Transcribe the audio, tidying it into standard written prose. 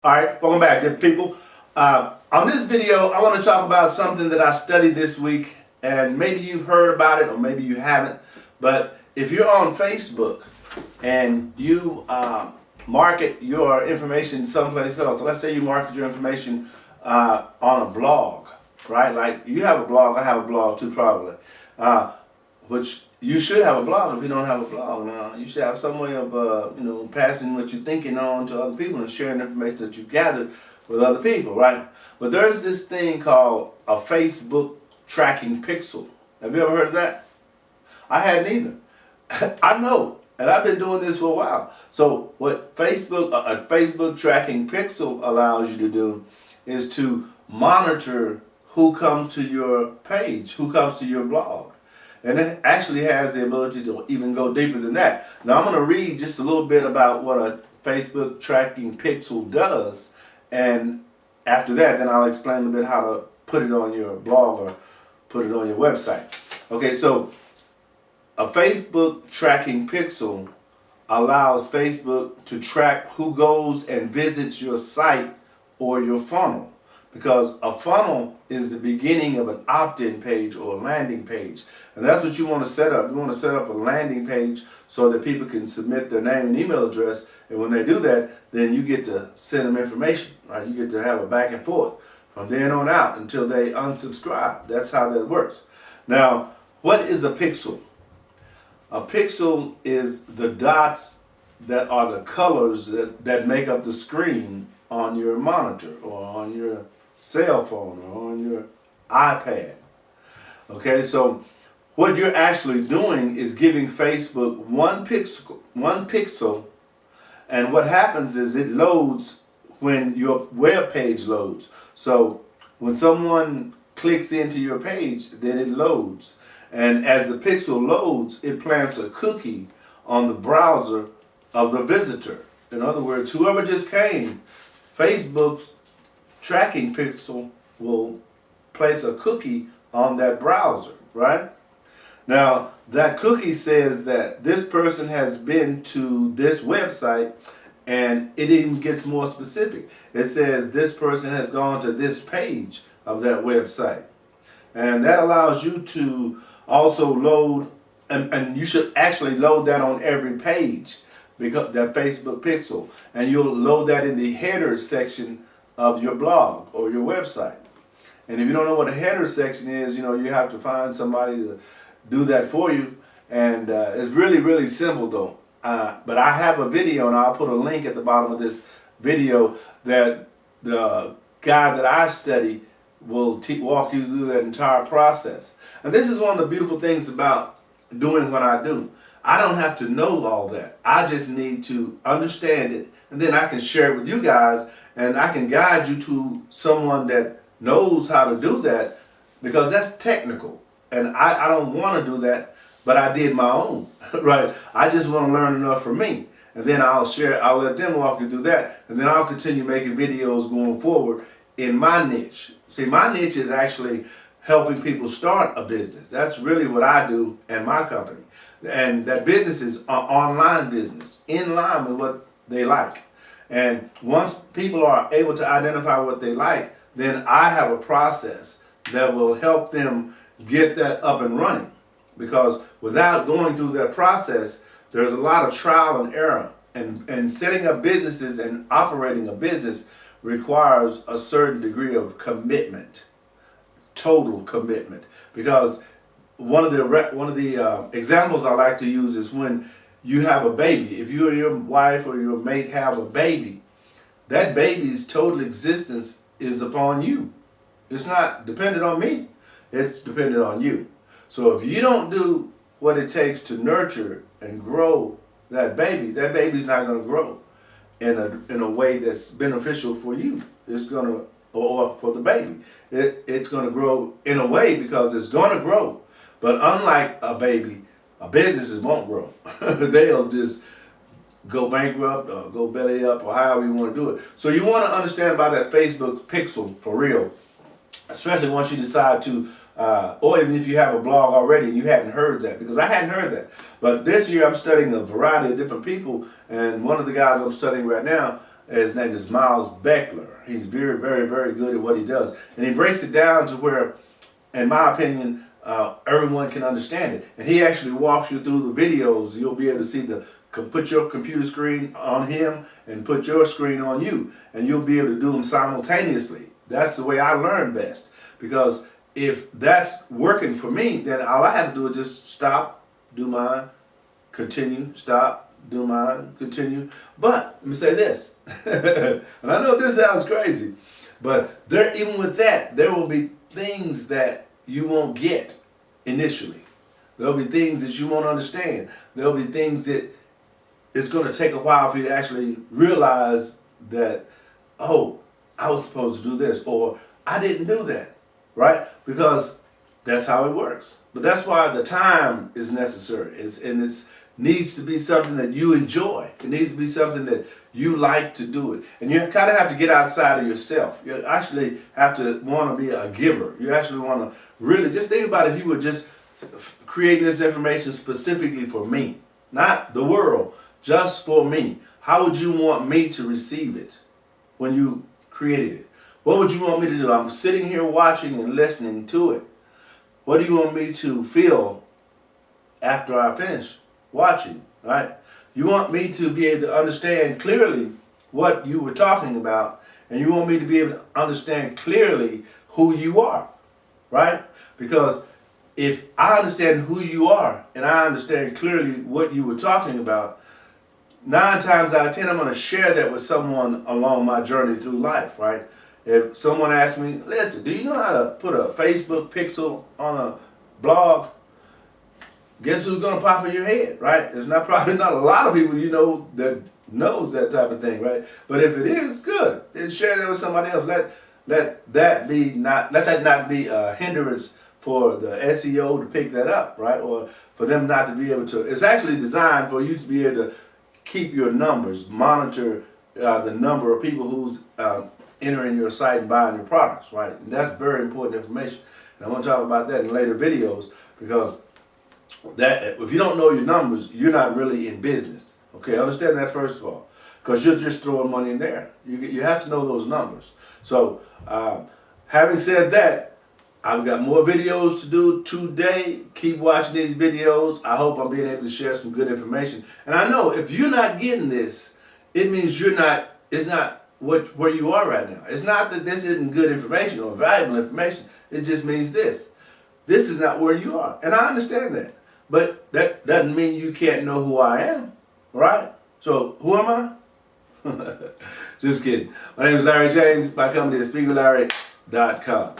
All right, welcome back, good people. On this video, I want to talk about something that I studied this week, and maybe you've heard about it or maybe you haven't. But if you're on Facebook and you market your information someplace else, so let's say you market your information on a blog, right? Like you have a blog, I have a blog too, probably. Which you should have a blog. If you don't have a blog, you should have some way of passing what you're thinking on to other people and sharing information that you gathered with other people, right? But there's this thing called a Facebook tracking pixel. Have you ever heard of that? I hadn't either. I know, and I've been doing this for a while. So what a Facebook tracking pixel allows you to do is to monitor who comes to your page, who comes to your blog. And it actually has the ability to even go deeper than that. Now I'm going to read just a little bit about what a Facebook tracking pixel does, and after that then I'll explain a little bit how to put it on your blog or put it on your website. Okay, so a Facebook tracking pixel allows Facebook to track who goes and visits your site or your funnel. Because a funnel is the beginning of an opt-in page or a landing page. And that's what you want to set up. You want to set up a landing page so that people can submit their name and email address. And when they do that, then you get to send them information, right? You get to have a back and forth from then on out until they unsubscribe. That's how that works. Now, what is a pixel? A pixel is the dots that are the colors that make up the screen on your monitor or on your cell phone or on your iPad. Okay, so what you're actually doing is giving Facebook one pixel, and what happens is it loads when your web page loads. So when someone clicks into your page, then it loads. And as the pixel loads, it plants a cookie on the browser of the visitor. In other words, whoever just came, Facebook's tracking pixel will place a cookie on that browser, right? Now, that cookie says that this person has been to this website, and it even gets more specific. It says this person has gone to this page of that website. And that allows you to also load, and you should actually load that on every page, because that Facebook pixel, and you'll load that in the header section of your blog or your website. And if you don't know what a header section is, you have to find somebody to do that for you. And it's really, really simple though. But I have a video, and I'll put a link at the bottom of this video that the guy that I study will walk you through that entire process. And this is one of the beautiful things about doing what I do. I don't have to know all that. I just need to understand it, and then I can share it with you guys, and I can guide you to someone that knows how to do that, because that's technical. And I don't want to do that, but I did my own, right? I just want to learn enough for me. And then I'll let them walk you through that, and then I'll continue making videos going forward in my niche. See, my niche is actually helping people start a business. That's really what I do in my company. And that business is an online business, in line with what they like. And once people are able to identify what they like, then I have a process that will help them get that up and running. Because without going through that process, there's a lot of trial and error. And setting up businesses and operating a business requires a certain degree of commitment, total commitment. Because one of the examples I like to use is when you have a baby. If you or your wife or your mate have a baby, that baby's total existence is upon you. It's not dependent on me. It's dependent on you. So if you don't do what it takes to nurture and grow that baby's not going to grow in a way that's beneficial for you. Or for the baby. It's going to grow in a way because it's going to grow. But unlike a baby, businesses won't grow. They'll just go bankrupt or go belly up or however you want to do it. So you want to understand about that Facebook pixel for real, especially once you decide to, or even if you have a blog already and you hadn't heard that, because I hadn't heard that. But this year I'm studying a variety of different people, and one of the guys I'm studying right now His name is Miles Beckler. He's very, very, very good at what he does. And he breaks it down to where, in my opinion, everyone can understand it. And he actually walks you through the videos. You'll be able to see put your computer screen on him and put your screen on you. And you'll be able to do them simultaneously. That's the way I learn best. Because if that's working for me, then all I have to do is just stop, do mine, continue, stop, do mine, continue. But let me say this, and I know this sounds crazy, but even with that, there will be things that you won't get initially. There'll be things that you won't understand. There'll be things that it's going to take a while for you to actually realize that, oh, I was supposed to do this, or I didn't do that, right? Because that's how it works. But that's why the time is necessary. It needs to be something that you enjoy. It needs to be something that you like to do it. And you kind of have to get outside of yourself. You actually have to want to be a giver. You actually want to really just think about if you were just creating this information specifically for me, not the world, just for me. How would you want me to receive it when you created it? What would you want me to do? I'm sitting here watching and listening to it. What do you want me to feel after I finish watching, right? You want me to be able to understand clearly what you were talking about, and you want me to be able to understand clearly who you are, right? Because if I understand who you are and I understand clearly what you were talking about, 9 times out of 10, I'm going to share that with someone along my journey through life, right? If someone asks me, listen, do you know how to put a Facebook pixel on a blog? Guess who's going to pop in your head, right? There's probably not a lot of people you know that knows that type of thing, right? But if it is, good. Then share that with somebody else. Let that not be a hindrance for the SEO to pick that up, right? Or for them not to be able to. It's actually designed for you to be able to keep your numbers, monitor the number of people who's entering your site and buying your products, right? And that's very important information. And I want to talk about that in later videos, because that if you don't know your numbers, you're not really in business. Okay, understand that first of all, because you're just throwing money in there. You have to know those numbers. So having said that, I've got more videos to do today. Keep watching these videos. I hope I'm being able to share some good information. And I know if you're not getting this, it means it's not where you are right now. It's not that this isn't good information or valuable information. It just means this is not where you are. And I understand that. But that doesn't mean you can't know who I am, right? So who am I? Just kidding. My name is Larry James. My company is SpeakWithLarry.com.